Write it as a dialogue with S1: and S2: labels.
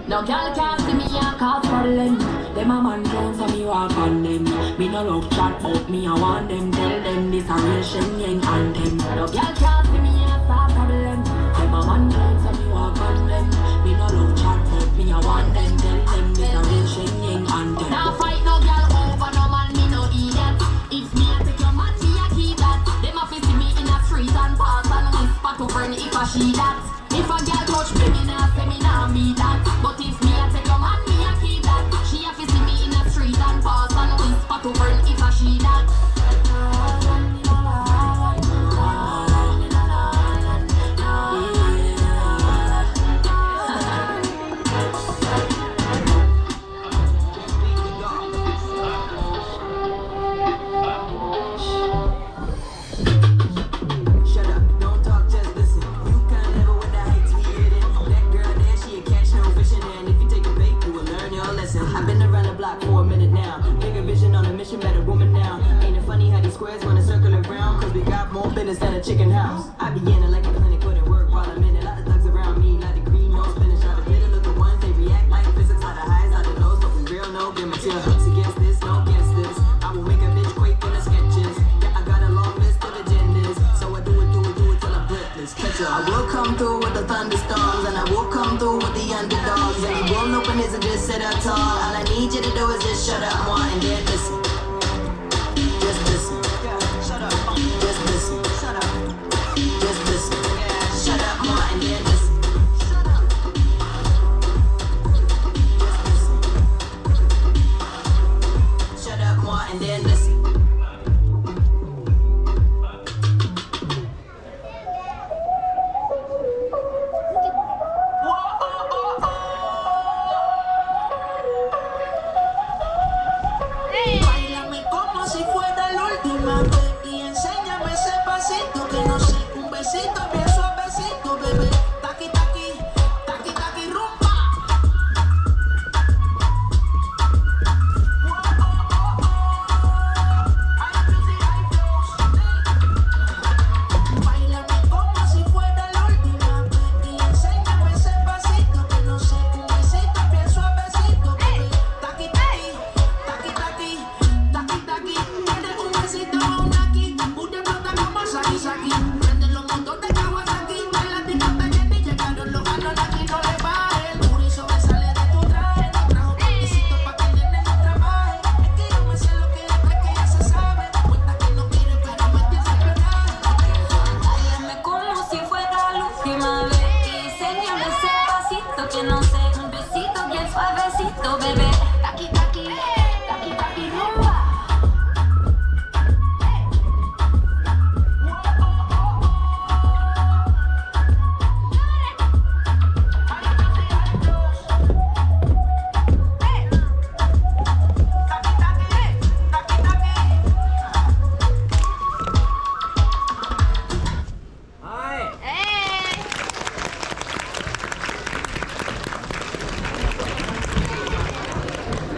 S1: No girl can't see me and cause problem. Them a man down so me walk on them. Me no love chat but me I want them. Tell them this a real Shen anthem. No girl can't see me and start problem. Them a man down so me walk on them. Me no love chat but me I want them. Tell them this a real Shen anthem. Now fight no girl over no man, me no idiot. If me a take your man, me a keep that. Them a fi see me in a street and pass and whisper to friend if I she that. If a girl touch me, me nah say me nah be that. But if me a take your man, me a keep that. She a fi see me in a street and pass and whisper to friend if I she that.
S2: Instead of chicken house, I be in it like a clinic, putting work while I'm in it. A lot of thugs around me, like the green nose spinach. Try to bitter look the ones they react like physics, how the highs, how the lows, but we real no give material hooks against this, no against this. I will make a bitch quake in the sketches. Yeah, I got a long list of agendas, so I do it till I'm breathless. Catch up. I will come through with the thunderstorms, and I will come through with the underdogs. And you won't open this and just sit up tall. All I need you to do is just shut up more and then listen. Just listen. Shut up. Just listen. Just listen. Shut up more and then listen. Shut up. Just listen. Shut up more and then listen.
S3: Báilame como si fuera la última vez y enséñame ese pasito que no sé, un besito bien suavecito, bebé. Taqui taqui, taqui taqui rumba. Báilame como si fuera la última vez y enséñame ese pasito que no sé, un besito bien suavecito, bebé. Taqui taqui, taqui taqui, taqui taqui. Tienes un besito a un aquí, un de plata como Saki Saki. Prende los motores de Kawasaki, baila ticata y llegaron los ganos aquí, no le bajes. El booty sobresale de tu traje, no trajo pantisito pa' que el nene no trabaje. Es que yo me sé lo que es que ya se sabe. Cuenta que no quiere, pero me tiene espionaje.
S4: Báilame como si fuera la última vez y enséñame ese pasito que no sé, un besito bien suavecito, bebé.